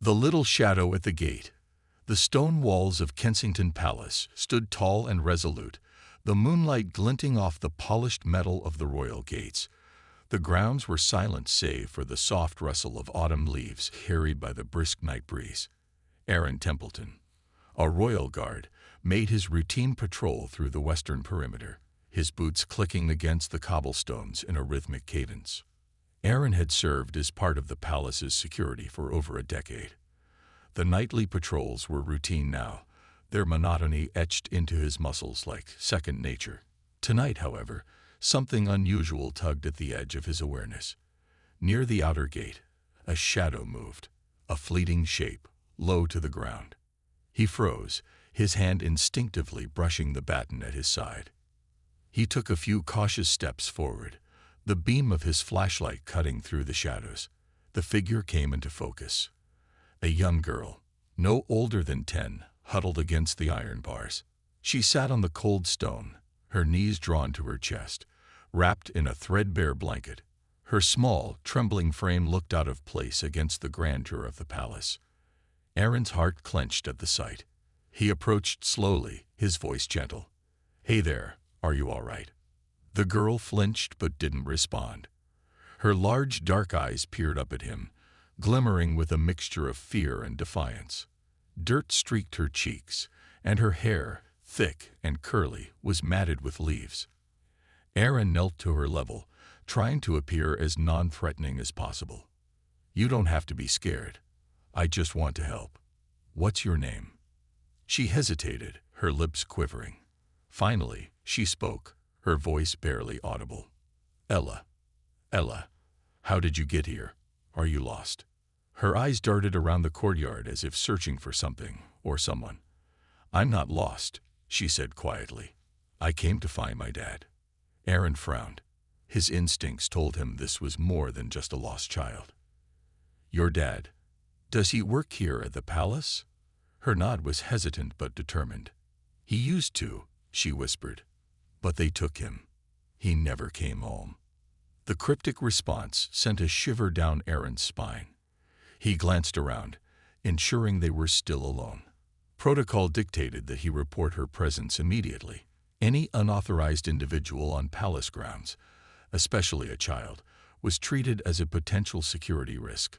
The little shadow at the gate. The stone walls of Kensington Palace stood tall and resolute, the moonlight glinting off the polished metal of the royal gates. The grounds were silent save for the soft rustle of autumn leaves carried by the brisk night breeze. Aaron Templeton, a royal guard, made his routine patrol through the western perimeter, his boots clicking against the cobblestones in a rhythmic cadence. Aaron had served as part of the palace's security for over a decade. The nightly patrols were routine now, their monotony etched into his muscles like second nature. Tonight, however, something unusual tugged at the edge of his awareness. Near the outer gate, a shadow moved, a fleeting shape, low to the ground. He froze, his hand instinctively brushing the baton at his side. He took a few cautious steps forward, the beam of his flashlight cutting through the shadows. The figure came into focus. A young girl, no older than 10, huddled against the iron bars. She sat on the cold stone, her knees drawn to her chest, wrapped in a threadbare blanket. Her small, trembling frame looked out of place against the grandeur of the palace. Aaron's heart clenched at the sight. He approached slowly, his voice gentle. "Hey there, are you all right?" The girl flinched but didn't respond. Her large dark eyes peered up at him, glimmering with a mixture of fear and defiance. Dirt streaked her cheeks, and her hair, thick and curly, was matted with leaves. Aaron knelt to her level, trying to appear as non-threatening as possible. "You don't have to be scared. I just want to help. What's your name?" She hesitated, her lips quivering. Finally, she spoke, her voice barely audible. "Ella. Ella, how did you get here? Are you lost?" Her eyes darted around the courtyard as if searching for something or someone. "I'm not lost," she said quietly. "I came to find my dad." Aaron frowned. His instincts told him this was more than just a lost child. "Your dad. Does he work here at the palace?" Her nod was hesitant but determined. "He used to," she whispered. "But they took him. He never came home." The cryptic response sent a shiver down Aaron's spine. He glanced around, ensuring they were still alone. Protocol dictated that he report her presence immediately. Any unauthorized individual on palace grounds, especially a child, was treated as a potential security risk.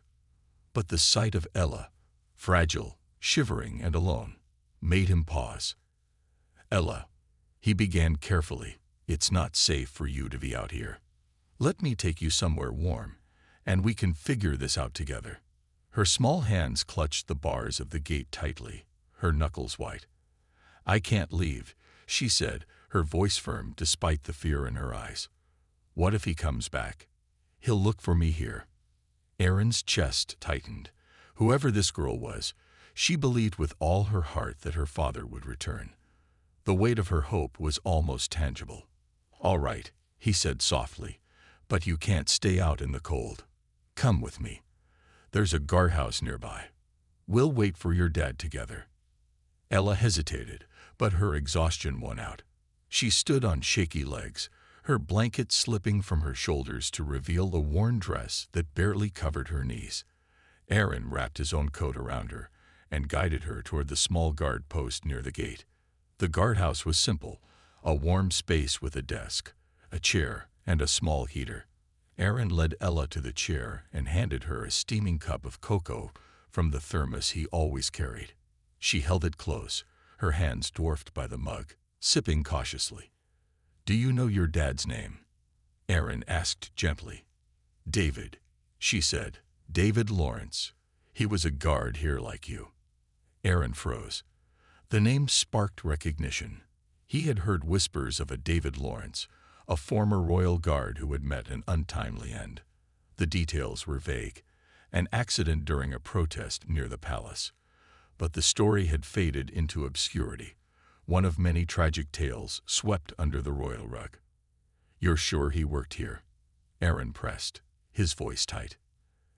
But the sight of Ella, fragile, shivering and alone, made him pause. "Ella," he began carefully, "it's not safe for you to be out here. Let me take you somewhere warm, and we can figure this out together." Her small hands clutched the bars of the gate tightly, her knuckles white. "I can't leave," she said, her voice firm despite the fear in her eyes. "What if he comes back? He'll look for me here." Aaron's chest tightened. Whoever this girl was, she believed with all her heart that her father would return. The weight of her hope was almost tangible. "All right," he said softly, "but you can't stay out in the cold. Come with me. There's a guardhouse nearby. We'll wait for your dad together." Ella hesitated, but her exhaustion won out. She stood on shaky legs, her blanket slipping from her shoulders to reveal a worn dress that barely covered her knees. Aaron wrapped his own coat around her and guided her toward the small guard post near the gate. The guardhouse was simple, a warm space with a desk, a chair, and a small heater. Aaron led Ella to the chair and handed her a steaming cup of cocoa from the thermos he always carried. She held it close, her hands dwarfed by the mug, sipping cautiously. "Do you know your dad's name?" Aaron asked gently. "David," she said. "David Lawrence. He was a guard here like you." Aaron froze. The name sparked recognition. He had heard whispers of a David Lawrence, a former royal guard who had met an untimely end. The details were vague, an accident during a protest near the palace. But the story had faded into obscurity, one of many tragic tales swept under the royal rug. "You're sure he worked here?" Aaron pressed, his voice tight.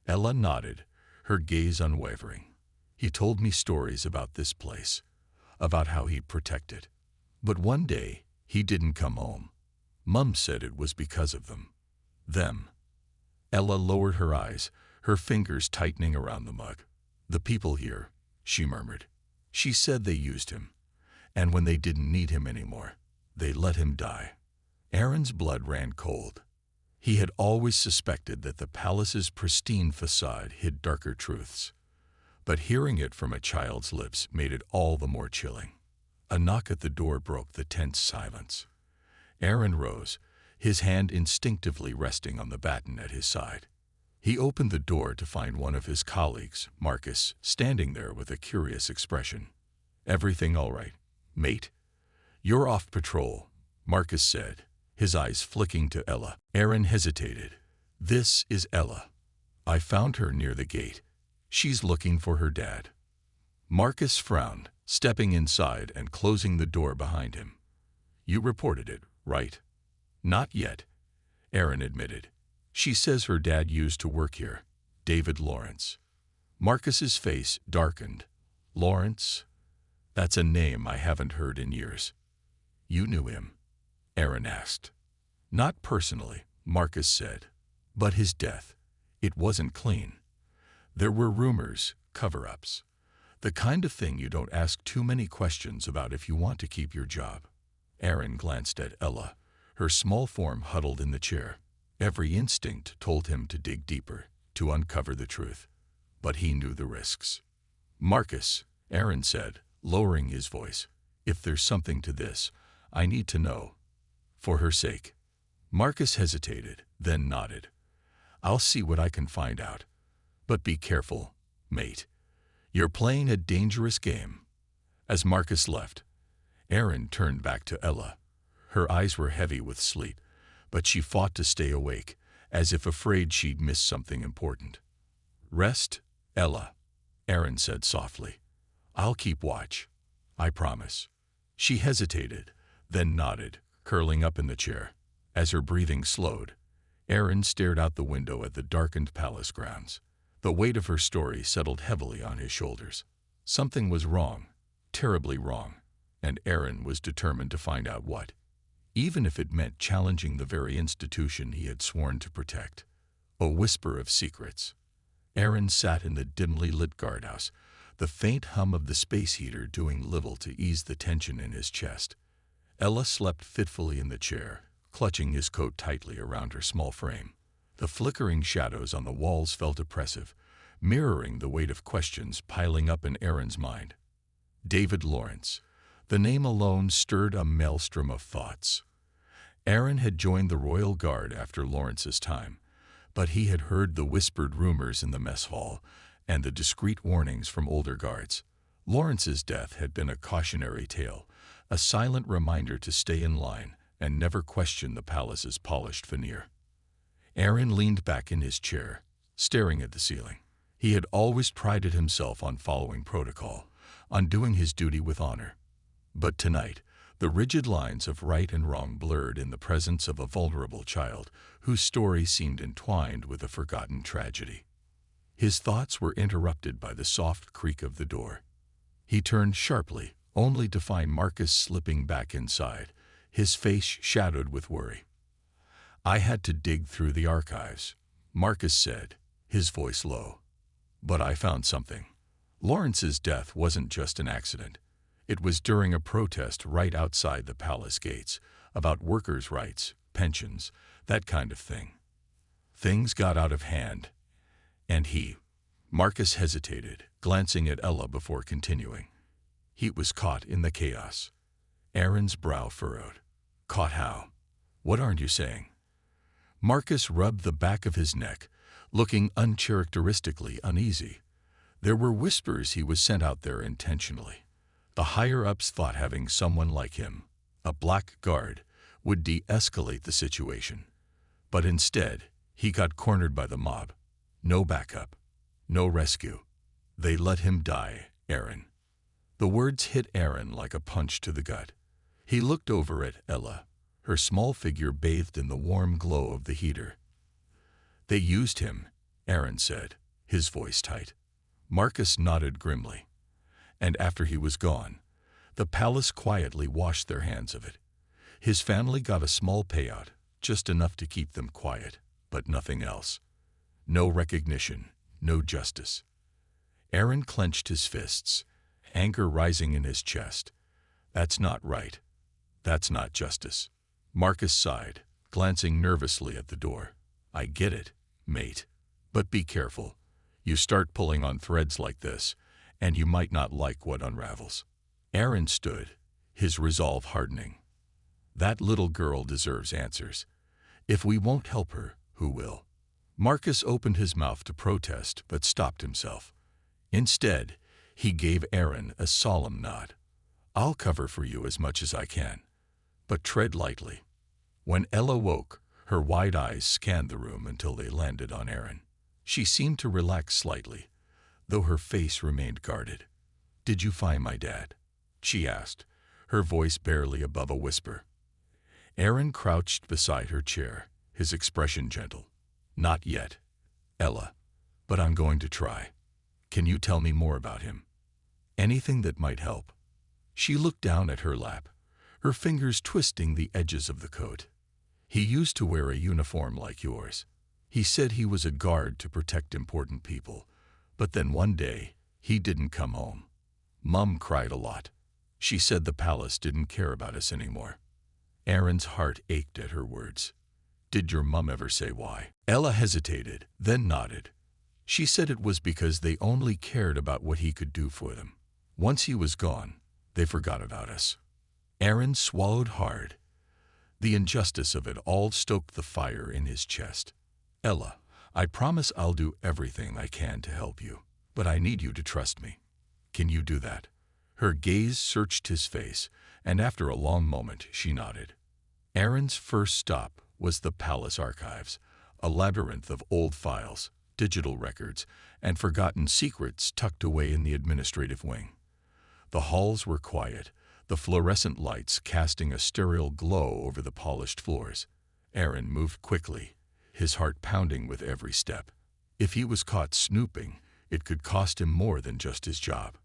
Ella nodded, her gaze unwavering. "He told me stories about this place, about how he'd protect it. But one day, he didn't come home. Mum said it was because of them." "Them." Ella lowered her eyes, her fingers tightening around the mug. "The people here," she murmured. "She said they used him, and when they didn't need him anymore, they let him die." Aaron's blood ran cold. He had always suspected that the palace's pristine facade hid darker truths, but hearing it from a child's lips made it all the more chilling. A knock at the door broke the tense silence. Aaron rose, his hand instinctively resting on the baton at his side. He opened the door to find one of his colleagues, Marcus, standing there with a curious expression. "Everything all right, mate?" "You're off patrol," Marcus said, his eyes flicking to Ella. Aaron hesitated. "This is Ella. I found her near the gate. She's looking for her dad." Marcus frowned, stepping inside and closing the door behind him. "You reported it, right?" "Not yet," Aaron admitted. "She says her dad used to work here, David Lawrence." Marcus's face darkened. "Lawrence? That's a name I haven't heard in years." "You knew him?" Aaron asked. "Not personally," Marcus said. "But his death, it wasn't clean. There were rumors, cover-ups. The kind of thing you don't ask too many questions about if you want to keep your job." Aaron glanced at Ella, her small form huddled in the chair. Every instinct told him to dig deeper, to uncover the truth. But he knew the risks. "Marcus," Aaron said, lowering his voice, "if there's something to this, I need to know. For her sake." Marcus hesitated, then nodded. "I'll see what I can find out. But be careful, mate. You're playing a dangerous game." As Marcus left, Aaron turned back to Ella. Her eyes were heavy with sleep, but she fought to stay awake, as if afraid she'd miss something important. "Rest, Ella," Aaron said softly. "I'll keep watch. I promise." She hesitated, then nodded, curling up in the chair. As her breathing slowed, Aaron stared out the window at the darkened palace grounds. The weight of her story settled heavily on his shoulders. Something was wrong, terribly wrong, and Aaron was determined to find out what, even if it meant challenging the very institution he had sworn to protect. A whisper of secrets. Aaron sat in the dimly lit guardhouse, the faint hum of the space heater doing little to ease the tension in his chest. Ella slept fitfully in the chair, clutching his coat tightly around her small frame. The flickering shadows on the walls felt oppressive, mirroring the weight of questions piling up in Aaron's mind. David Lawrence. The name alone stirred a maelstrom of thoughts. Aaron had joined the Royal Guard after Lawrence's time, but he had heard the whispered rumors in the mess hall and the discreet warnings from older guards. Lawrence's death had been a cautionary tale, a silent reminder to stay in line and never question the palace's polished veneer. Aaron leaned back in his chair, staring at the ceiling. He had always prided himself on following protocol, on doing his duty with honor. But tonight, the rigid lines of right and wrong blurred in the presence of a vulnerable child whose story seemed entwined with a forgotten tragedy. His thoughts were interrupted by the soft creak of the door. He turned sharply, only to find Marcus slipping back inside, his face shadowed with worry. "I had to dig through the archives," Marcus said, his voice low. "But I found something. Lawrence's death wasn't just an accident. It was during a protest right outside the palace gates, about workers' rights, pensions, that kind of thing. Things got out of hand, and Marcus hesitated, glancing at Ella before continuing. "He was caught in the chaos." Aaron's brow furrowed. "Caught how? What aren't you saying?" Marcus rubbed the back of his neck, looking uncharacteristically uneasy. There were whispers he was sent out there intentionally. The higher-ups thought having someone like him, a black guard, would de-escalate the situation. But instead, he got cornered by the mob. No backup, no rescue. They let him die, Aaron. The words hit Aaron like a punch to the gut. He looked over at Ella, her small figure bathed in the warm glow of the heater. "They used him," Aaron said, his voice tight. Marcus nodded grimly. "And after he was gone, the palace quietly washed their hands of it. His family got a small payout, just enough to keep them quiet, but nothing else. No recognition, no justice." Aaron clenched his fists, anger rising in his chest. That's not right. That's not justice. Marcus sighed, glancing nervously at the door. I get it, mate. But be careful. You start pulling on threads like this, and you might not like what unravels. Aaron stood, his resolve hardening. That little girl deserves answers. If we won't help her, who will? Marcus opened his mouth to protest, but stopped himself. Instead, he gave Aaron a solemn nod. I'll cover for you as much as I can, but tread lightly. When Ella woke, her wide eyes scanned the room until they landed on Aaron. She seemed to relax slightly, though her face remained guarded. Did you find my dad? She asked, her voice barely above a whisper. Aaron crouched beside her chair, his expression gentle. Not yet, Ella, but I'm going to try. Can you tell me more about him? Anything that might help. She looked down at her lap, her fingers twisting the edges of the coat. He used to wear a uniform like yours. He said he was a guard to protect important people, but then one day, he didn't come home. Mum cried a lot. She said the palace didn't care about us anymore. Aaron's heart ached at her words. Did your mum ever say why? Ella hesitated, then nodded. She said it was because they only cared about what he could do for them. Once he was gone, they forgot about us. Aaron swallowed hard. The injustice of it all stoked the fire in his chest. Ella, I promise I'll do everything I can to help you, but I need you to trust me. Can you do that? Her gaze searched his face, and after a long moment she nodded. Aaron's first stop was the palace archives, a labyrinth of old files, digital records, and forgotten secrets tucked away in the administrative wing. The halls were quiet, the fluorescent lights casting a sterile glow over the polished floors. Aaron moved quickly, his heart pounding with every step. If he was caught snooping, it could cost him more than just his job.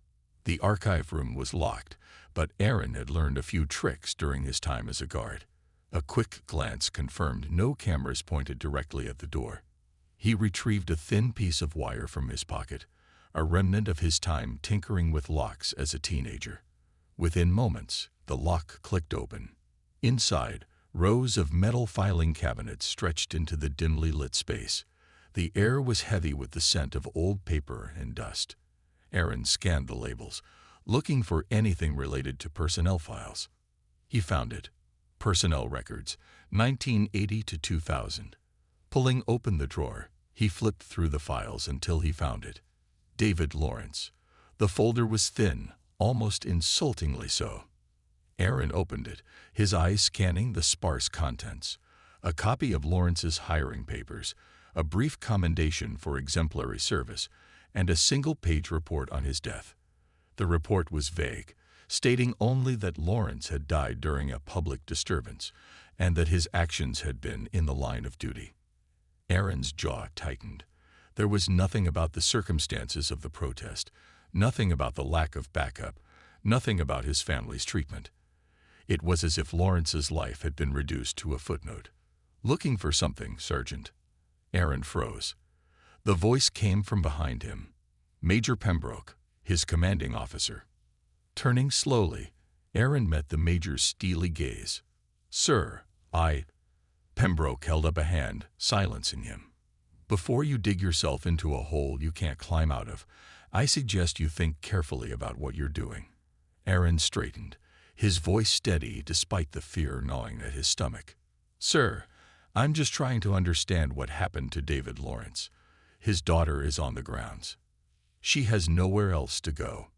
The archive room was locked, but Aaron had learned a few tricks during his time as a guard. A quick glance confirmed no cameras pointed directly at the door. He retrieved a thin piece of wire from his pocket, a remnant of his time tinkering with locks as a teenager. Within moments, the lock clicked open. Inside, rows of metal filing cabinets stretched into the dimly lit space. The air was heavy with the scent of old paper and dust. Aaron scanned the labels, looking for anything related to personnel files. He found it. Personnel records, 1980 to 2000. Pulling open the drawer, he flipped through the files until he found it. David Lawrence. The folder was thin, almost insultingly so. Aaron opened it, his eyes scanning the sparse contents. A copy of Lawrence's hiring papers, a brief commendation for exemplary service, and a single-page report on his death. The report was vague, stating only that Lawrence had died during a public disturbance and that his actions had been in the line of duty. Aaron's jaw tightened. There was nothing about the circumstances of the protest, nothing about the lack of backup, nothing about his family's treatment. It was as if Lawrence's life had been reduced to a footnote. Looking for something, Sergeant. Aaron froze. The voice came from behind him. Major Pembroke, his commanding officer. Turning slowly, Aaron met the Major's steely gaze. Sir, Pembroke held up a hand, silencing him. Before you dig yourself into a hole you can't climb out of, I suggest you think carefully about what you're doing. Aaron straightened, his voice steady despite the fear gnawing at his stomach. Sir, I'm just trying to understand what happened to David Lawrence. His daughter is on the grounds. She has nowhere else to go.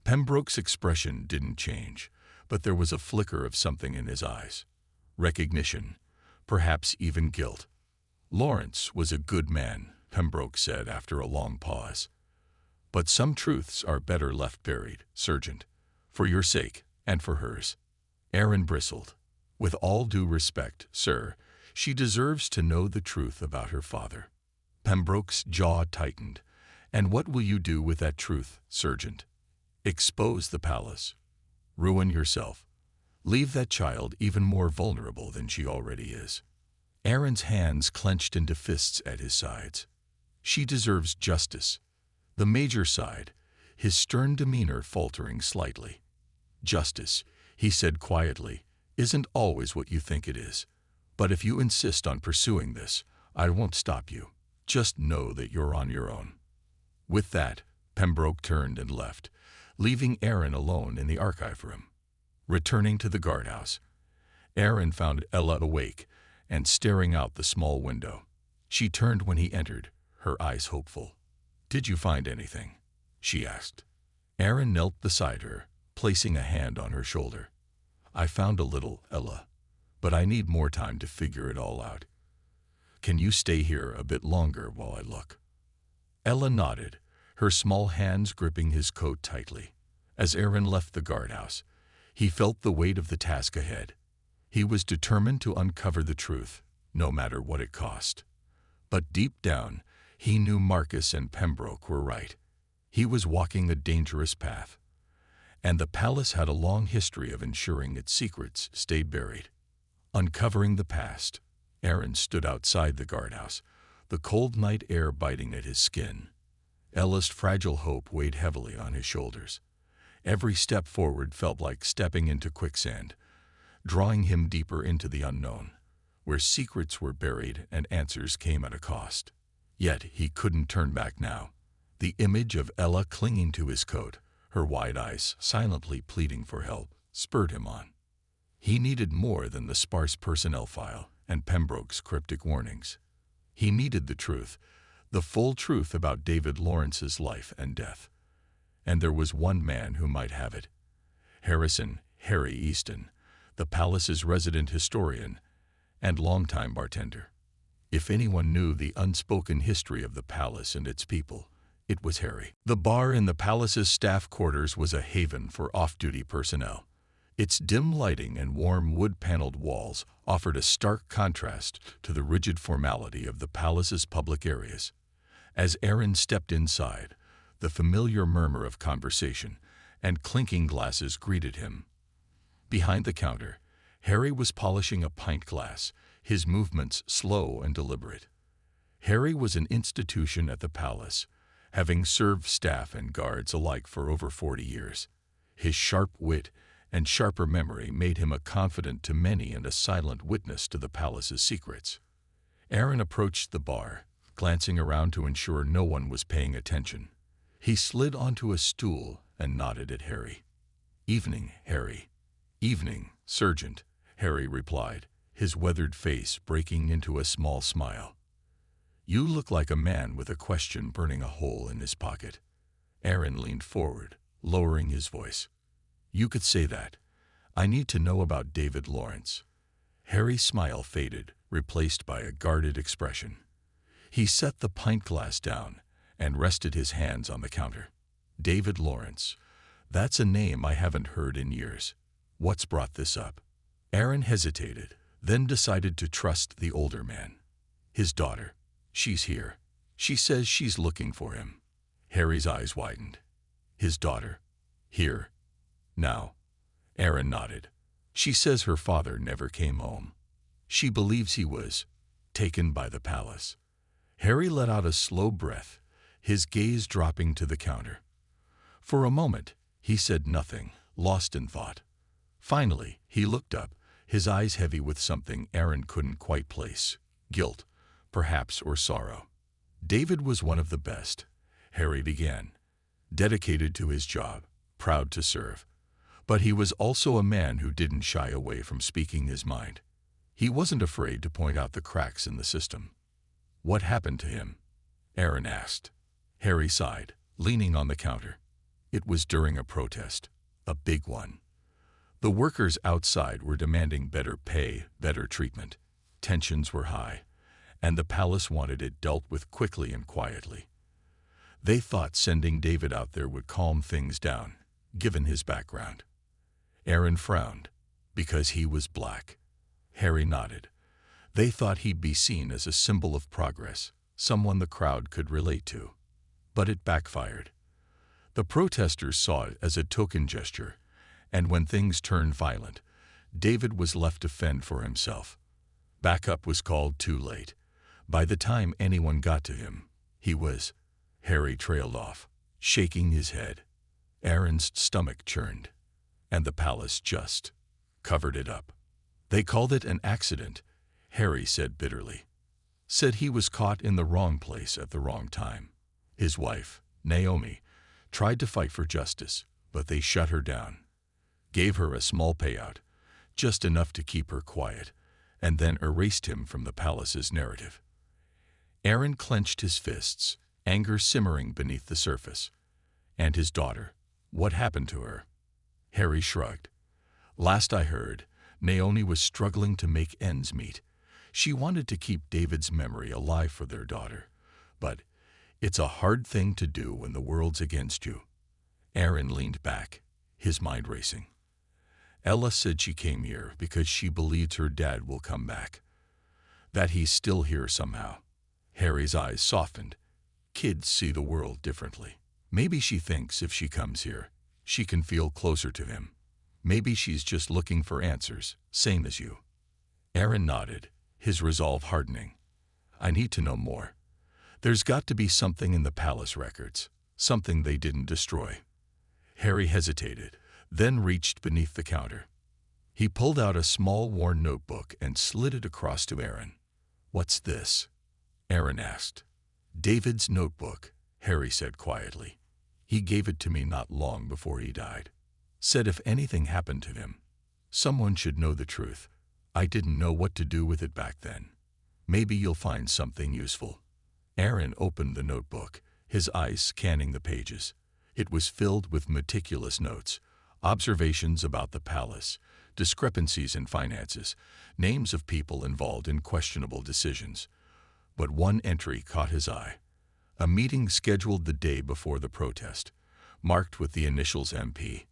Pembroke's expression didn't change, but there was a flicker of something in his eyes. Recognition, perhaps even guilt. Lawrence was a good man, Pembroke said after a long pause. But some truths are better left buried, Sergeant, for your sake and for hers. Aaron bristled. With all due respect, sir, she deserves to know the truth about her father. Pembroke's jaw tightened. And what will you do with that truth, Sergeant? Expose the palace. Ruin yourself. Leave that child even more vulnerable than she already is. Aaron's hands clenched into fists at his sides. She deserves justice. The major sighed, his stern demeanor faltering slightly. "Justice," he said quietly, "isn't always what you think it is. But if you insist on pursuing this, I won't stop you. Just know that you're on your own." With that, Pembroke turned and left, leaving Aaron alone in the archive room. Returning to the guardhouse, Aaron found Ella awake and staring out the small window. She turned when he entered, her eyes hopeful. "Did you find anything?" she asked. Aaron knelt beside her, placing a hand on her shoulder. "I found a little, Ella, but I need more time to figure it all out. Can you stay here a bit longer while I look?" Ella nodded, her small hands gripping his coat tightly. As Aaron left the guardhouse, he felt the weight of the task ahead. He was determined to uncover the truth, no matter what it cost. But deep down, he knew Marcus and Pembroke were right. He was walking a dangerous path, and the palace had a long history of ensuring its secrets stayed buried. Uncovering the past, Aaron stood outside the guardhouse, the cold night air biting at his skin. Ella's fragile hope weighed heavily on his shoulders. Every step forward felt like stepping into quicksand, drawing him deeper into the unknown, where secrets were buried and answers came at a cost. Yet he couldn't turn back now. The image of Ella clinging to his coat, her wide eyes silently pleading for help, spurred him on. He needed more than the sparse personnel file and Pembroke's cryptic warnings. He needed the truth, the full truth about David Lawrence's life and death. And there was one man who might have it. Harry Easton, the palace's resident historian and longtime bartender. If anyone knew the unspoken history of the palace and its people, it was Harry. The bar in the palace's staff quarters was a haven for off-duty personnel. Its dim lighting and warm wood-paneled walls offered a stark contrast to the rigid formality of the palace's public areas. As Aaron stepped inside, the familiar murmur of conversation and clinking glasses greeted him. Behind the counter, Harry was polishing a pint glass, his movements slow and deliberate. Harry was an institution at the palace, having served staff and guards alike for over 40 years. His sharp wit and sharper memory made him a confidant to many and a silent witness to the palace's secrets. Aaron approached the bar, glancing around to ensure no one was paying attention. He slid onto a stool and nodded at Harry. "Evening, Harry." "Evening, Sergeant," Harry replied, his weathered face breaking into a small smile. "You look like a man with a question burning a hole in his pocket." Aaron leaned forward, lowering his voice. "You could say that. I need to know about David Lawrence." Harry's smile faded, replaced by a guarded expression. He set the pint glass down and rested his hands on the counter. "David Lawrence. That's a name I haven't heard in years. What's brought this up?" Aaron hesitated, then decided to trust the older man. "His daughter. She's here. She says she's looking for him." Harry's eyes widened. "His daughter? Here? Now?" Aaron nodded. "She says her father never came home. She believes he was taken by the palace." Harry let out a slow breath, his gaze dropping to the counter. For a moment, he said nothing, lost in thought. Finally, he looked up, his eyes heavy with something Aaron couldn't quite place. Guilt, perhaps, or sorrow. "David was one of the best," Harry began, dedicated to his job, proud to serve. But he was also a man who didn't shy away from speaking his mind. He wasn't afraid to point out the cracks in the system. "What happened to him?" Aaron asked. Harry sighed, leaning on the counter. "It was during a protest, a big one. The workers outside were demanding better pay, better treatment. Tensions were high, and the palace wanted it dealt with quickly and quietly. They thought sending David out there would calm things down, given his background." Aaron frowned, "Because he was black." Harry nodded. "They thought he'd be seen as a symbol of progress, someone the crowd could relate to. But it backfired. The protesters saw it as a token gesture, and when things turned violent, David was left to fend for himself. Backup was called too late. By the time anyone got to him, he was..." Harry trailed off, shaking his head. Aaron's stomach churned, and the palace just covered it up. They called it an accident, Harry said bitterly. Said he was caught in the wrong place at the wrong time. His wife, Naomi, tried to fight for justice, but they shut her down. Gave her a small payout, just enough to keep her quiet, and then erased him from the palace's narrative. Aaron clenched his fists, anger simmering beneath the surface. And his daughter, what happened to her? Harry shrugged. Last I heard, Naomi was struggling to make ends meet. She wanted to keep David's memory alive for their daughter. But it's a hard thing to do when the world's against you. Aaron leaned back, his mind racing. Ella said she came here because she believes her dad will come back. That he's still here somehow. Harry's eyes softened. Kids see the world differently. Maybe she thinks if she comes here, she can feel closer to him. Maybe she's just looking for answers, same as you. Aaron nodded, his resolve hardening. I need to know more. There's got to be something in the palace records, something they didn't destroy. Harry hesitated, then reached beneath the counter. He pulled out a small worn notebook and slid it across to Aaron. What's this? Aaron asked. David's notebook, Harry said quietly. He gave it to me not long before he died. Said if anything happened to him, someone should know the truth. I didn't know what to do with it back then. Maybe you'll find something useful. Aaron opened the notebook, his eyes scanning the pages. It was filled with meticulous notes, observations about the palace, discrepancies in finances, names of people involved in questionable decisions. But one entry caught his eye. A meeting scheduled the day before the protest, marked with the initials MP.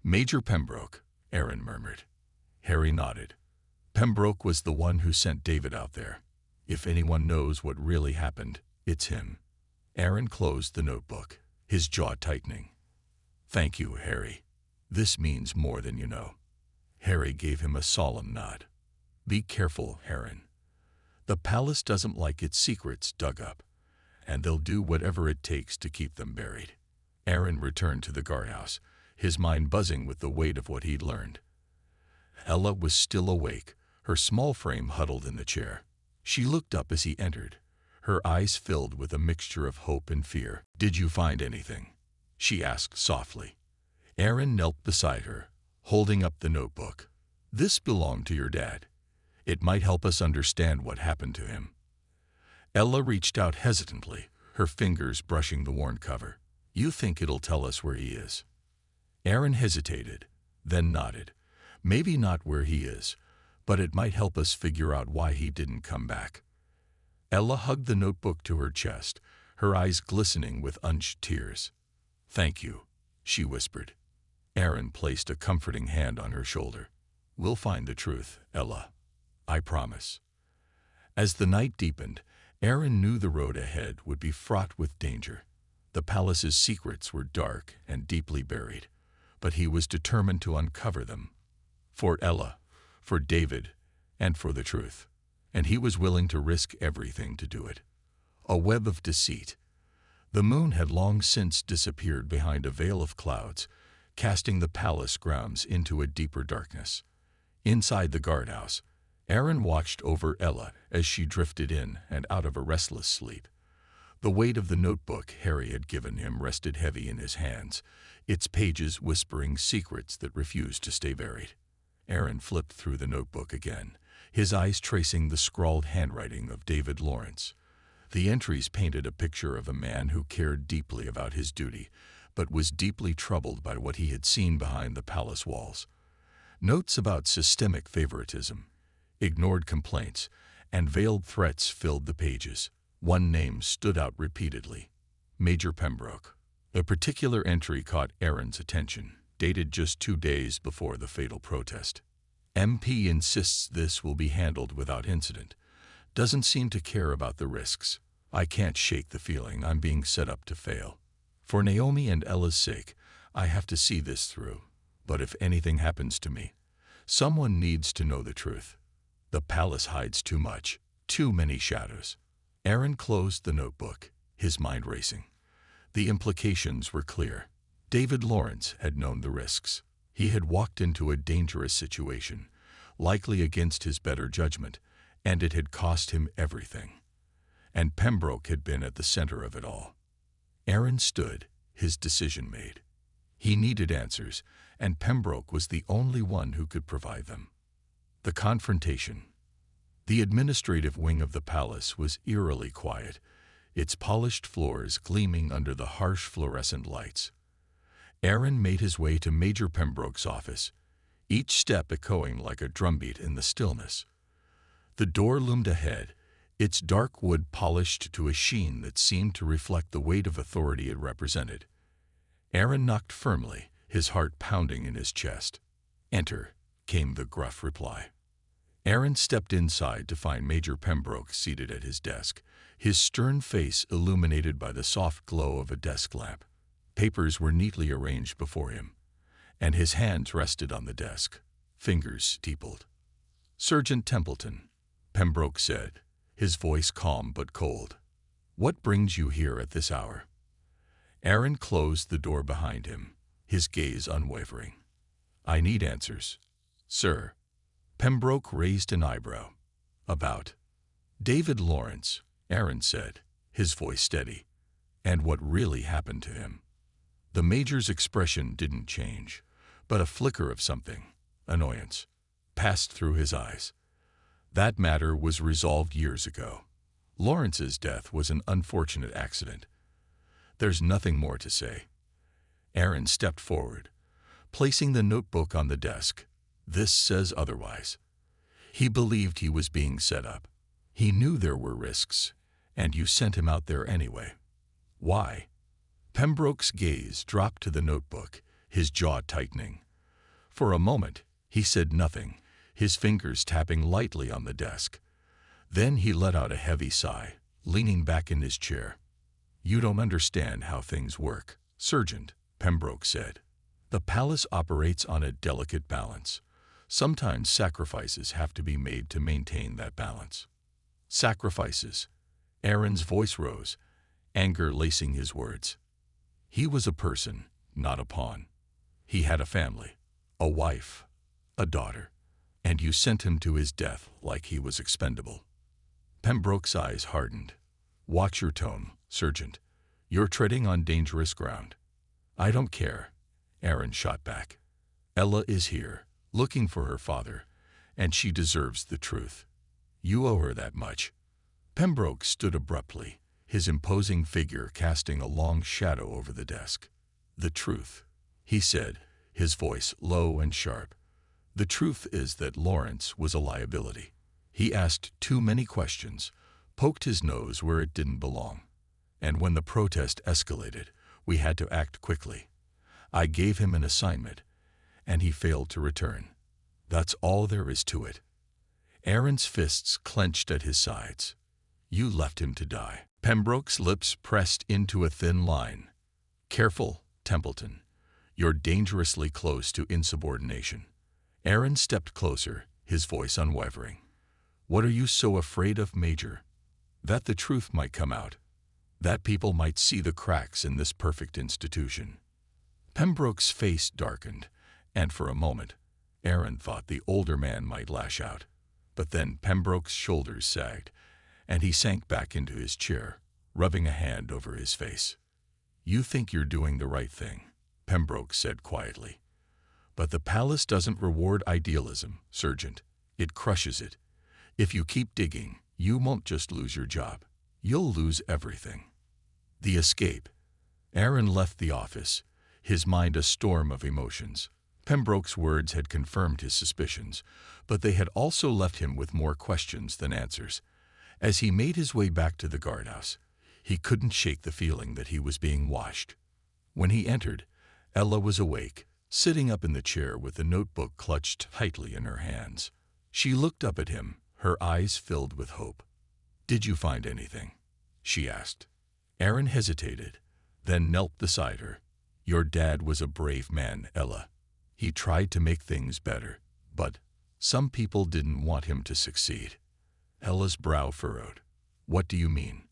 Major Pembroke, Aaron murmured. Harry nodded. Pembroke was the one who sent David out there. If anyone knows what really happened, it's him. Aaron closed the notebook, his jaw tightening. Thank you, Harry. This means more than you know. Harry gave him a solemn nod. Be careful, Aaron. The palace doesn't like its secrets dug up, and they'll do whatever it takes to keep them buried. Aaron returned to the guardhouse, his mind buzzing with the weight of what he'd learned. Ella was still awake, her small frame huddled in the chair. She looked up as he entered, her eyes filled with a mixture of hope and fear. Did you find anything? She asked softly. Aaron knelt beside her, holding up the notebook. This belonged to your dad. It might help us understand what happened to him. Ella reached out hesitantly, her fingers brushing the worn cover. You think it'll tell us where he is? Aaron hesitated, then nodded. Maybe not where he is, but it might help us figure out why he didn't come back. Ella hugged the notebook to her chest, her eyes glistening with unshed tears. Thank you, she whispered. Aaron placed a comforting hand on her shoulder. We'll find the truth, Ella. I promise. As the night deepened, Aaron knew the road ahead would be fraught with danger. The palace's secrets were dark and deeply buried, but he was determined to uncover them. For Ella, for David, and for the truth. And he was willing to risk everything to do it. A web of deceit. The moon had long since disappeared behind a veil of clouds, casting the palace grounds into a deeper darkness. Inside the guardhouse, Aaron watched over Ella as she drifted in and out of a restless sleep. The weight of the notebook Harry had given him rested heavy in his hands, its pages whispering secrets that refused to stay buried. Aaron flipped through the notebook again, his eyes tracing the scrawled handwriting of David Lawrence. The entries painted a picture of a man who cared deeply about his duty, but was deeply troubled by what he had seen behind the palace walls. Notes about systemic favoritism, ignored complaints, and veiled threats filled the pages. One name stood out repeatedly: Major Pembroke. A particular entry caught Aaron's attention, dated just 2 days before the fatal protest. MP insists this will be handled without incident. Doesn't seem to care about the risks. I can't shake the feeling I'm being set up to fail. For Naomi and Ella's sake, I have to see this through. But if anything happens to me, someone needs to know the truth. The palace hides too much, too many shadows. Aaron closed the notebook, his mind racing. The implications were clear. David Lawrence had known the risks. He had walked into a dangerous situation, likely against his better judgment, and it had cost him everything. And Pembroke had been at the center of it all. Aaron stood, his decision made. He needed answers, and Pembroke was the only one who could provide them. The confrontation. The administrative wing of the palace was eerily quiet, its polished floors gleaming under the harsh fluorescent lights. Aaron made his way to Major Pembroke's office, each step echoing like a drumbeat in the stillness. The door loomed ahead, its dark wood polished to a sheen that seemed to reflect the weight of authority it represented. Aaron knocked firmly, his heart pounding in his chest. "Enter," came the gruff reply. Aaron stepped inside to find Major Pembroke seated at his desk, his stern face illuminated by the soft glow of a desk lamp. Papers were neatly arranged before him, and his hands rested on the desk, fingers steepled. "Sergeant Templeton," Pembroke said, his voice calm but cold. "What brings you here at this hour?" Aaron closed the door behind him, his gaze unwavering. "I need answers, sir." Pembroke raised an eyebrow. "About David Lawrence," Aaron said, his voice steady. "And what really happened to him?" The major's expression didn't change, but a flicker of something, annoyance, passed through his eyes. That matter was resolved years ago. Lawrence's death was an unfortunate accident. There's nothing more to say. Aaron stepped forward, placing the notebook on the desk. "This says otherwise." He believed he was being set up. He knew there were risks, and you sent him out there anyway. Why? Pembroke's gaze dropped to the notebook, his jaw tightening. For a moment, he said nothing, his fingers tapping lightly on the desk. Then he let out a heavy sigh, leaning back in his chair. "You don't understand how things work, Sergeant," Pembroke said. "The palace operates on a delicate balance. Sometimes sacrifices have to be made to maintain that balance." "Sacrifices?" Aaron's voice rose, anger lacing his words. He was a person, not a pawn. He had a family, a wife, a daughter, and you sent him to his death like he was expendable. Pembroke's eyes hardened. "Watch your tone, Sergeant. You're treading on dangerous ground." "I don't care," Aaron shot back. "Ella is here, looking for her father, and she deserves the truth. You owe her that much." Pembroke stood abruptly, his imposing figure casting a long shadow over the desk. "The truth," he said, his voice low and sharp. "The truth is that Lawrence was a liability. He asked too many questions, poked his nose where it didn't belong. And when the protest escalated, we had to act quickly. I gave him an assignment, and he failed to return. That's all there is to it." Aaron's fists clenched at his sides. "You left him to die." Pembroke's lips pressed into a thin line. "Careful, Templeton. You're dangerously close to insubordination." Aaron stepped closer, his voice unwavering. "What are you so afraid of, Major?" "That the truth might come out. That people might see the cracks in this perfect institution." Pembroke's face darkened, and for a moment, Aaron thought the older man might lash out. But then Pembroke's shoulders sagged, and he sank back into his chair, rubbing a hand over his face. "You think you're doing the right thing," Pembroke said quietly. "But the palace doesn't reward idealism, Sergeant. It crushes it. If you keep digging, you won't just lose your job. You'll lose everything." The escape. Aaron left the office, his mind a storm of emotions. Pembroke's words had confirmed his suspicions, but they had also left him with more questions than answers. As he made his way back to the guardhouse, he couldn't shake the feeling that he was being watched. When he entered, Ella was awake, sitting up in the chair with the notebook clutched tightly in her hands. She looked up at him, her eyes filled with hope. "Did you find anything?" she asked. Aaron hesitated, then knelt beside her. "Your dad was a brave man, Ella. He tried to make things better, but some people didn't want him to succeed." Ella's brow furrowed. "What do you mean?"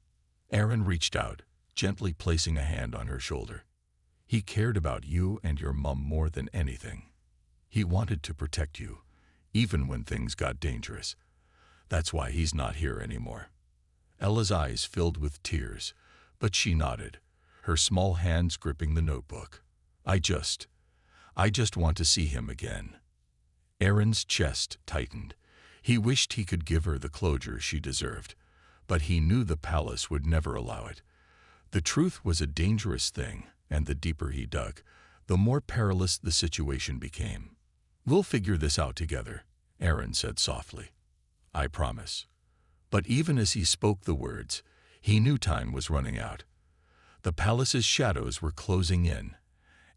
Aaron reached out, gently placing a hand on her shoulder. He cared about you and your mom more than anything. He wanted to protect you, even when things got dangerous. That's why he's not here anymore. Ella's eyes filled with tears, but she nodded, her small hands gripping the notebook. I just want to see him again. Aaron's chest tightened. He wished he could give her the closure she deserved, but he knew the palace would never allow it. The truth was a dangerous thing, and the deeper he dug, the more perilous the situation became. We'll figure this out together, Aaron said softly. I promise. But even as he spoke the words, he knew time was running out. The palace's shadows were closing in,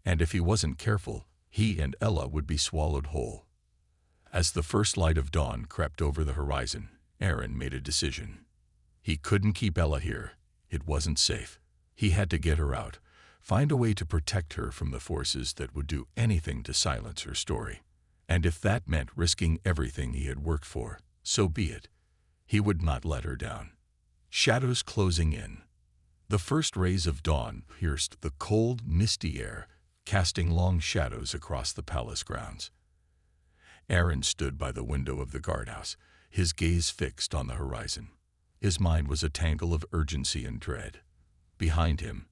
and if he wasn't careful, he and Ella would be swallowed whole. As the first light of dawn crept over the horizon, Aaron made a decision. He couldn't keep Ella here. It wasn't safe. He had to get her out, find a way to protect her from the forces that would do anything to silence her story. And if that meant risking everything he had worked for, so be it. He would not let her down. Shadows closing in. The first rays of dawn pierced the cold, misty air, casting long shadows across the palace grounds. Aaron stood by the window of the guardhouse, his gaze fixed on the horizon. His mind was a tangle of urgency and dread. Behind him,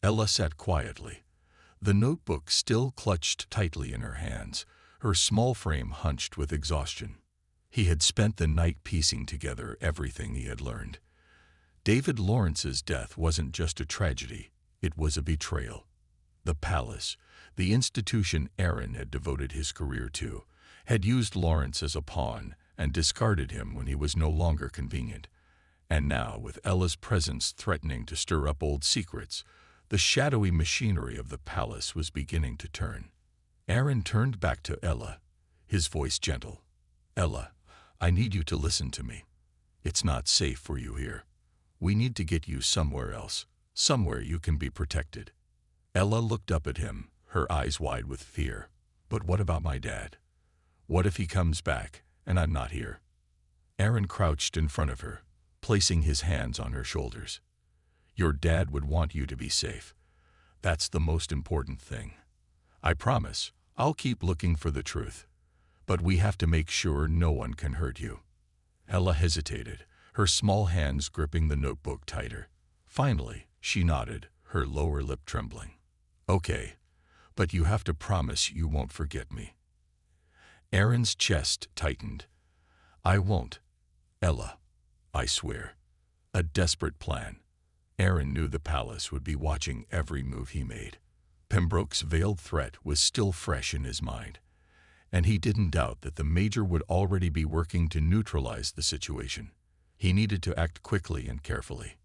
Ella sat quietly, the notebook still clutched tightly in her hands, her small frame hunched with exhaustion. He had spent the night piecing together everything he had learned. David Lawrence's death wasn't just a tragedy, it was a betrayal. The palace, the institution Aaron had devoted his career to, had used Lawrence as a pawn and discarded him when he was no longer convenient. And now, with Ella's presence threatening to stir up old secrets, the shadowy machinery of the palace was beginning to turn. Aaron turned back to Ella, his voice gentle. Ella, I need you to listen to me. It's not safe for you here. We need to get you somewhere else, somewhere you can be protected. Ella looked up at him, her eyes wide with fear. But what about my dad? What if he comes back and I'm not here? Aaron crouched in front of her, placing his hands on her shoulders. Your dad would want you to be safe. That's the most important thing. I promise, I'll keep looking for the truth. But we have to make sure no one can hurt you. Ella hesitated, her small hands gripping the notebook tighter. Finally, she nodded, her lower lip trembling. Okay, but you have to promise you won't forget me. Aaron's chest tightened. I won't, Ella. I swear. A desperate plan. Aaron knew the palace would be watching every move he made. Pembroke's veiled threat was still fresh in his mind, and he didn't doubt that the Major would already be working to neutralize the situation. He needed to act quickly and carefully.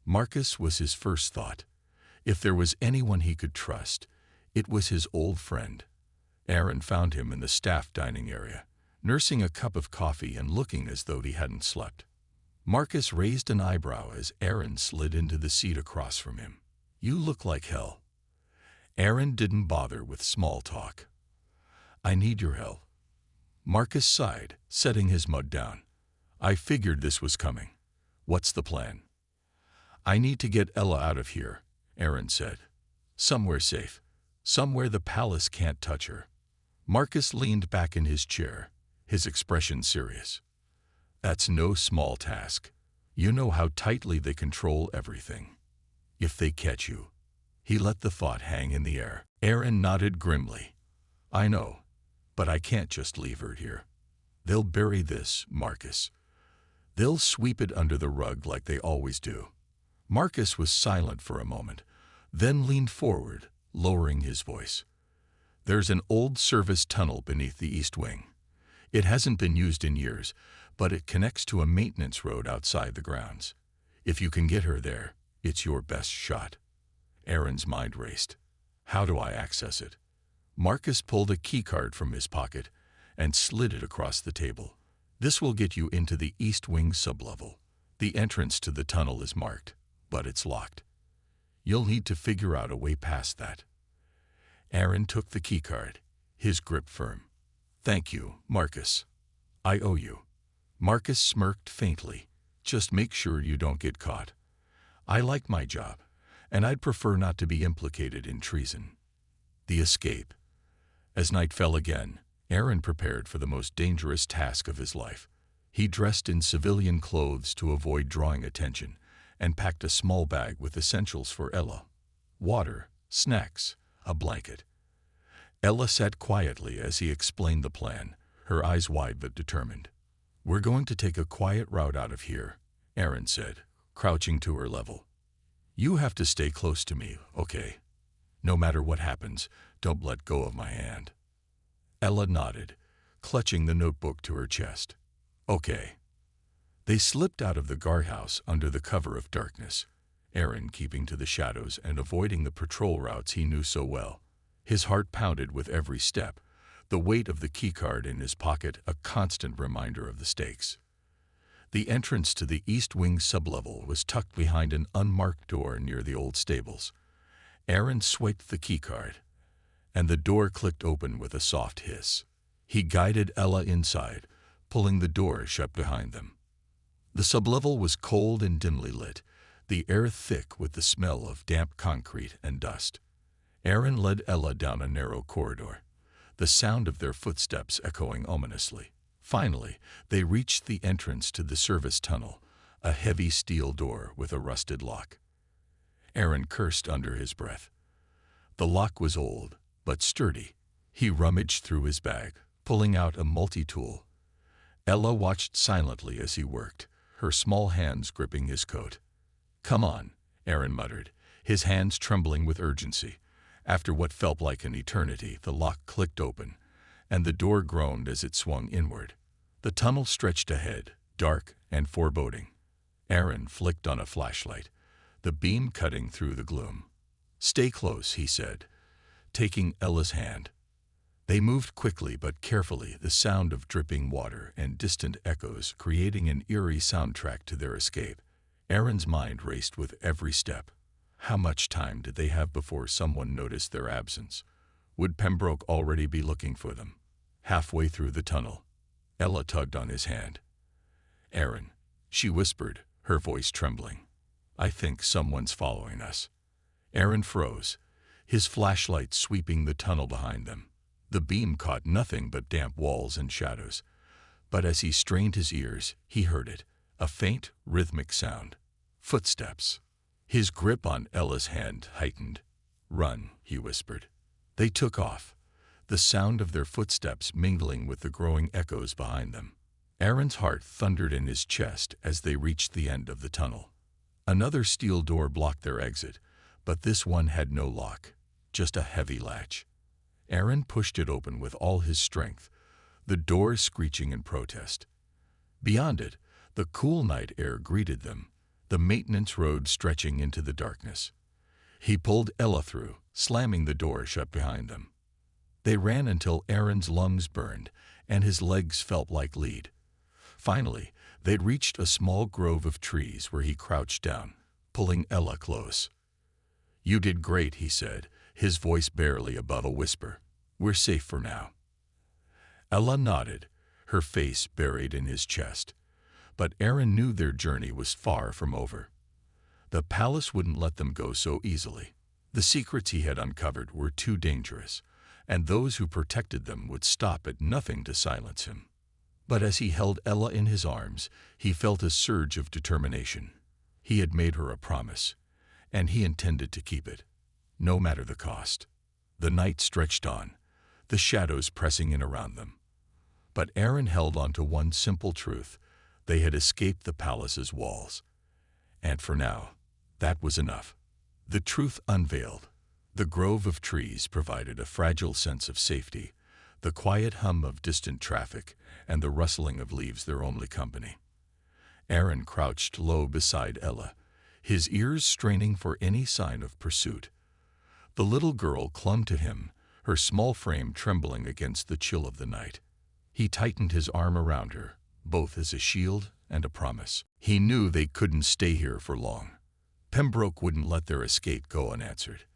Marcus was his first thought. If there was anyone he could trust, it was his old friend. Aaron found him in the staff dining area, nursing a cup of coffee and looking as though he hadn't slept. Marcus raised an eyebrow as Aaron slid into the seat across from him. You look like hell. Aaron didn't bother with small talk. I need your help. Marcus sighed, setting his mug down. I figured this was coming. What's the plan? I need to get Ella out of here, Aaron said. Somewhere safe. Somewhere the palace can't touch her. Marcus leaned back in his chair, his expression serious. That's no small task. You know how tightly they control everything. If they catch you. He let the thought hang in the air. Aaron nodded grimly. I know, but I can't just leave her here. They'll bury this, Marcus. They'll sweep it under the rug like they always do. Marcus was silent for a moment, then leaned forward, lowering his voice. There's an old service tunnel beneath the east wing. It hasn't been used in years, but it connects to a maintenance road outside the grounds. If you can get her there, it's your best shot. Aaron's mind raced. How do I access it? Marcus pulled a keycard from his pocket and slid it across the table. This will get you into the east wing sublevel. The entrance to the tunnel is marked, but it's locked. You'll need to figure out a way past that. Aaron took the keycard, his grip firm. Thank you, Marcus. I owe you. Marcus smirked faintly. Just make sure you don't get caught. I like my job, and I'd prefer not to be implicated in treason. The escape. As night fell again, Aaron prepared for the most dangerous task of his life. He dressed in civilian clothes to avoid drawing attention and packed a small bag with essentials for Ella: water, snacks, a blanket. Ella sat quietly as he explained the plan, her eyes wide but determined. "We're going to take a quiet route out of here," Aaron said, crouching to her level. "You have to stay close to me, okay? No matter what happens, don't let go of my hand." Ella nodded, clutching the notebook to her chest. "Okay." They slipped out of the guardhouse under the cover of darkness, Aaron keeping to the shadows and avoiding the patrol routes he knew so well. His heart pounded with every step, the weight of the keycard in his pocket a constant reminder of the stakes. The entrance to the East Wing sublevel was tucked behind an unmarked door near the old stables. Aaron swiped the keycard, and the door clicked open with a soft hiss. He guided Ella inside, pulling the door shut behind them. The sublevel was cold and dimly lit, the air thick with the smell of damp concrete and dust. Aaron led Ella down a narrow corridor, the sound of their footsteps echoing ominously. Finally, they reached the entrance to the service tunnel, a heavy steel door with a rusted lock. Aaron cursed under his breath. The lock was old, but sturdy. He rummaged through his bag, pulling out a multi-tool. Ella watched silently as he worked, her small hands gripping his coat. "Come on," Aaron muttered, his hands trembling with urgency. After what felt like an eternity, the lock clicked open, and the door groaned as it swung inward. The tunnel stretched ahead, dark and foreboding. Aaron flicked on a flashlight, the beam cutting through the gloom. "Stay close," he said, taking Ella's hand. They moved quickly but carefully, the sound of dripping water and distant echoes creating an eerie soundtrack to their escape. Aaron's mind raced with every step. How much time did they have before someone noticed their absence? Would Pembroke already be looking for them? Halfway through the tunnel, Ella tugged on his hand. "Aaron," she whispered, her voice trembling. "I think someone's following us." Aaron froze, his flashlight sweeping the tunnel behind them. The beam caught nothing but damp walls and shadows, but as he strained his ears, he heard it, a faint, rhythmic sound. Footsteps. His grip on Ella's hand heightened. "Run," he whispered. They took off, the sound of their footsteps mingling with the growing echoes behind them. Aaron's heart thundered in his chest as they reached the end of the tunnel. Another steel door blocked their exit, but this one had no lock, just a heavy latch. Aaron pushed it open with all his strength, the door screeching in protest. Beyond it, the cool night air greeted them, the maintenance road stretching into the darkness. He pulled Ella through, slamming the door shut behind them. They ran until Aaron's lungs burned and his legs felt like lead. Finally, they'd reached a small grove of trees where he crouched down, pulling Ella close. "You did great," he said, his voice barely above a whisper. "We're safe for now." Ella nodded, her face buried in his chest. But Aaron knew their journey was far from over. The palace wouldn't let them go so easily. The secrets he had uncovered were too dangerous, and those who protected them would stop at nothing to silence him. But as he held Ella in his arms, he felt a surge of determination. He had made her a promise, and he intended to keep it, no matter the cost. The night stretched on, the shadows pressing in around them. But Aaron held on to one simple truth: they had escaped the palace's walls. And for now, that was enough. The truth unveiled. The grove of trees provided a fragile sense of safety, the quiet hum of distant traffic and the rustling of leaves their only company. Aaron crouched low beside Ella, his ears straining for any sign of pursuit. The little girl clung to him, her small frame trembling against the chill of the night. He tightened his arm around her, both as a shield and a promise. He knew they couldn't stay here for long. Pembroke wouldn't let their escape go unanswered.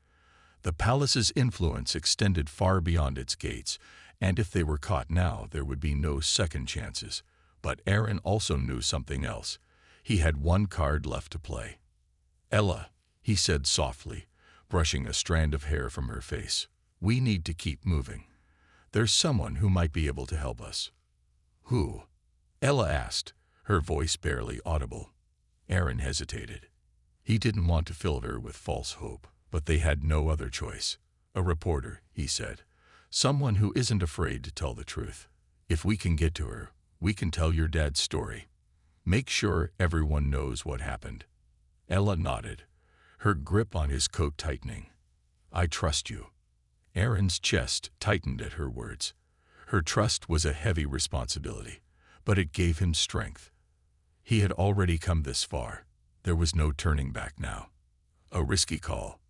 The palace's influence extended far beyond its gates, and if they were caught now, there would be no second chances. But Aaron also knew something else. He had one card left to play. "Ella," he said softly, brushing a strand of hair from her face. We need to keep moving. There's someone who might be able to help us. Who? Ella asked, her voice barely audible. Aaron hesitated. He didn't want to fill her with false hope, but they had no other choice. A reporter, he said. Someone who isn't afraid to tell the truth. If we can get to her, we can tell your dad's story. Make sure everyone knows what happened. Ella nodded, her grip on his coat tightening. I trust you. Aaron's chest tightened at her words. Her trust was a heavy responsibility, but it gave him strength. He had already come this far. There was no turning back now. A risky call.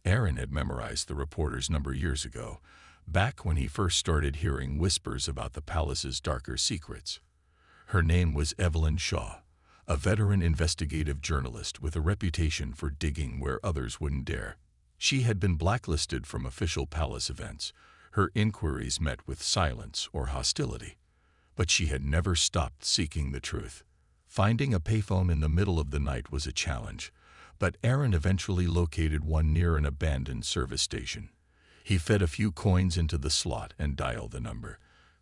Aaron had memorized the reporter's number years ago, back when he first started hearing whispers about the palace's darker secrets. Her name was Evelyn Shaw, a veteran investigative journalist with a reputation for digging where others wouldn't dare. She had been blacklisted from official palace events. Her inquiries met with silence or hostility. But she had never stopped seeking the truth. Finding a payphone in the middle of the night was a challenge, but Aaron eventually located one near an abandoned service station. He fed a few coins into the slot and dialed the number,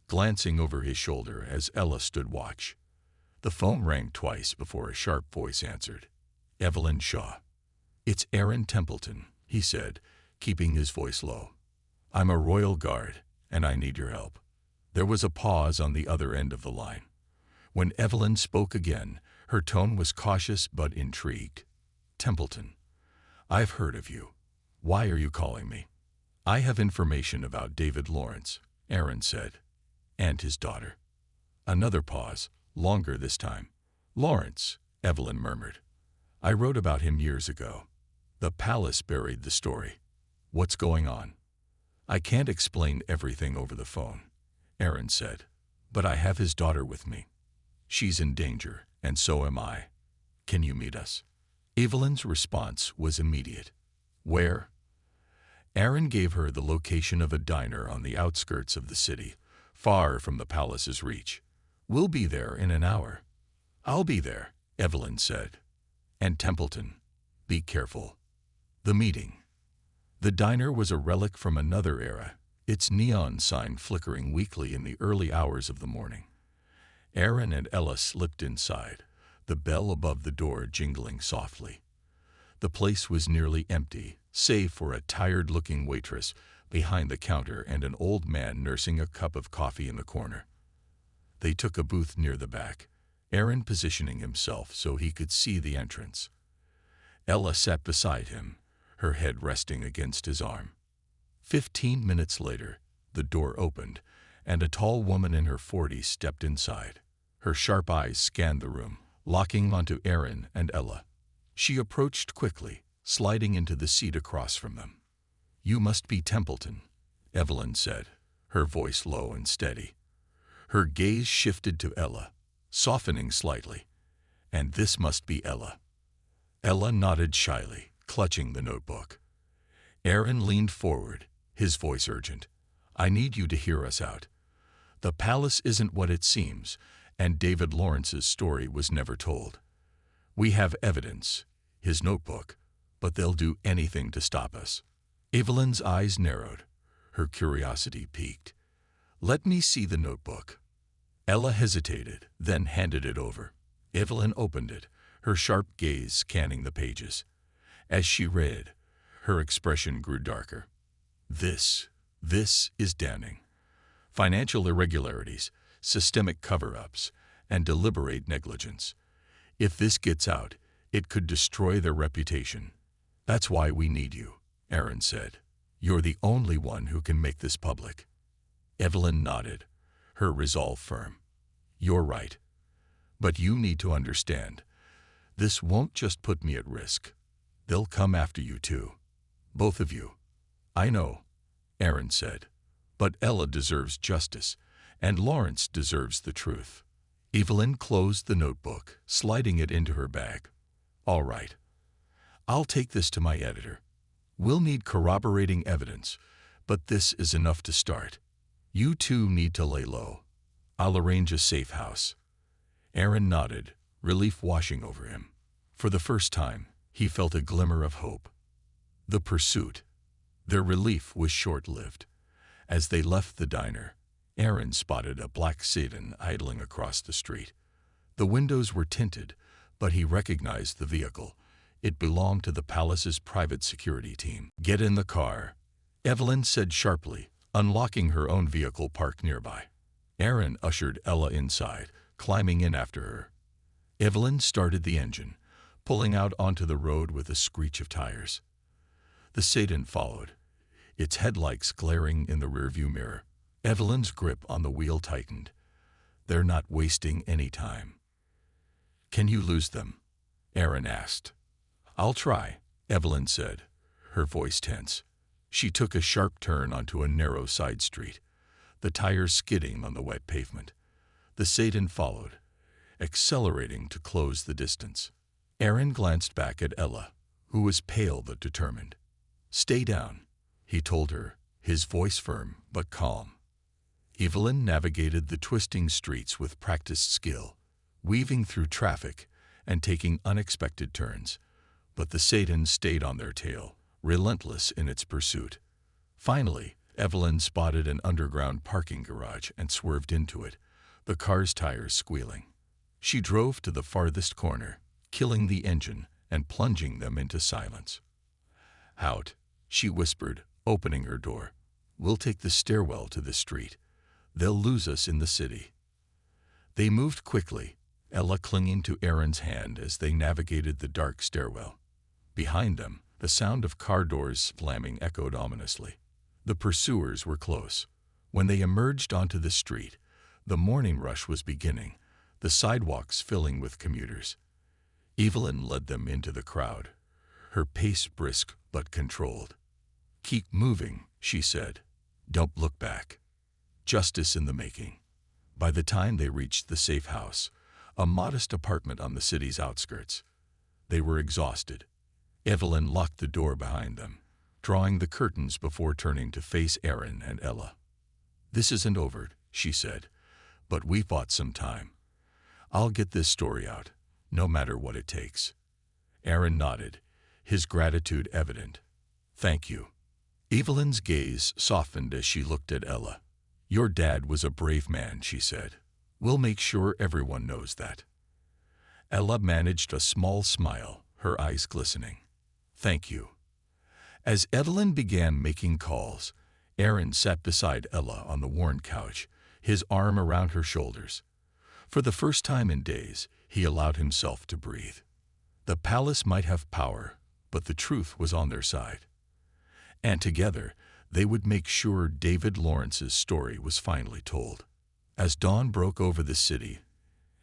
glancing over his shoulder as Ella stood watch. The phone rang twice before a sharp voice answered. Evelyn Shaw. It's Aaron Templeton, he said, keeping his voice low. I'm a royal guard, and I need your help. There was a pause on the other end of the line. When Evelyn spoke again, her tone was cautious but intrigued. Templeton, I've heard of you. Why are you calling me? I have information about David Lawrence, Aaron said, and his daughter. Another pause, longer this time. Lawrence, Evelyn murmured. I wrote about him years ago. The palace buried the story. What's going on? I can't explain everything over the phone, Aaron said, but I have his daughter with me. She's in danger, and so am I. Can you meet us? Evelyn's response was immediate. Where? Aaron gave her the location of a diner on the outskirts of the city, far from the palace's reach. We'll be there in an hour. I'll be there, Evelyn said. And Templeton, be careful. The meeting. The diner was a relic from another era, its neon sign flickering weakly in the early hours of the morning. Aaron and Ella slipped inside, the bell above the door jingling softly. The place was nearly empty, save for a tired-looking waitress behind the counter and an old man nursing a cup of coffee in the corner. They took a booth near the back, Aaron positioning himself so he could see the entrance. Ella sat beside him, her head resting against his arm. 15 minutes later, the door opened, and a tall woman in her 40s stepped inside. Her sharp eyes scanned the room, locking onto Aaron and Ella. She approached quickly, sliding into the seat across from them. You must be Templeton, Evelyn said, her voice low and steady. Her gaze shifted to Ella, softening slightly. And this must be Ella. Ella nodded shyly, clutching the notebook. Aaron leaned forward, his voice urgent. I need you to hear us out. The palace isn't what it seems, and David Lawrence's story was never told. We have evidence, his notebook, but they'll do anything to stop us. Evelyn's eyes narrowed, her curiosity piqued. Let me see the notebook. Ella hesitated, then handed it over. Evelyn opened it, her sharp gaze scanning the pages. As she read, her expression grew darker. This is damning. Financial irregularities, systemic cover-ups, and deliberate negligence. If this gets out, it could destroy their reputation. That's why we need you, Aaron said. You're the only one who can make this public. Evelyn nodded, her resolve firm. You're right. But you need to understand, this won't just put me at risk. They'll come after you too. Both of you. I know, Aaron said. But Ella deserves justice, and Lawrence deserves the truth. Evelyn closed the notebook, sliding it into her bag. All right. I'll take this to my editor. We'll need corroborating evidence, but this is enough to start. You two need to lay low. I'll arrange a safe house. Aaron nodded, relief washing over him. For the first time, He felt a glimmer of hope. The pursuit. Their relief was short-lived. As they left the diner, Aaron spotted a black sedan idling across the street. The windows were tinted, but he recognized the vehicle. It belonged to the palace's private security team. "Get in the car," Evelyn said sharply, unlocking her own vehicle parked nearby. Aaron ushered Ella inside, climbing in after her. Evelyn started the engine, pulling out onto the road with a screech of tires. The sedan followed, its headlights glaring in the rearview mirror. Evelyn's grip on the wheel tightened. "They're not wasting any time." "Can you lose them?" Aaron asked. "I'll try," Evelyn said, her voice tense. She took a sharp turn onto a narrow side street, the tires skidding on the wet pavement. The sedan followed, accelerating to close the distance. Aaron glanced back at Ella, who was pale but determined. "Stay down," he told her, his voice firm but calm. Evelyn navigated the twisting streets with practiced skill, weaving through traffic and taking unexpected turns, but the sedan stayed on their tail, relentless in its pursuit. Finally, Evelyn spotted an underground parking garage and swerved into it, the car's tires squealing. She drove to the farthest corner, killing the engine and plunging them into silence. "Out," she whispered, opening her door. "We'll take the stairwell to the street. They'll lose us in the city." They moved quickly, Ella clinging to Aaron's hand as they navigated the dark stairwell. Behind them, the sound of car doors slamming echoed ominously. The pursuers were close. When they emerged onto the street, the morning rush was beginning, the sidewalks filling with commuters. Evelyn led them into the crowd, her pace brisk but controlled. "Keep moving," she said. "Don't look back." Justice in the making. By the time they reached the safe house, a modest apartment on the city's outskirts, they were exhausted. Evelyn locked the door behind them, drawing the curtains before turning to face Aaron and Ella. "This isn't over," she said, "but we've bought some time. I'll get this story out, no matter what it takes." Aaron nodded, his gratitude evident. "Thank you." Evelyn's gaze softened as she looked at Ella. "Your dad was a brave man," she said. "We'll make sure everyone knows that." Ella managed a small smile, her eyes glistening. "Thank you." As Evelyn began making calls, Aaron sat beside Ella on the worn couch, his arm around her shoulders. For the first time in days, he allowed himself to breathe. The palace might have power, but the truth was on their side. And together, they would make sure David Lawrence's story was finally told. As dawn broke over the city,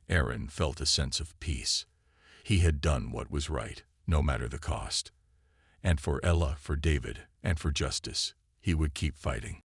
Aaron felt a sense of peace. He had done what was right, no matter the cost. And for Ella, for David, and for justice, he would keep fighting.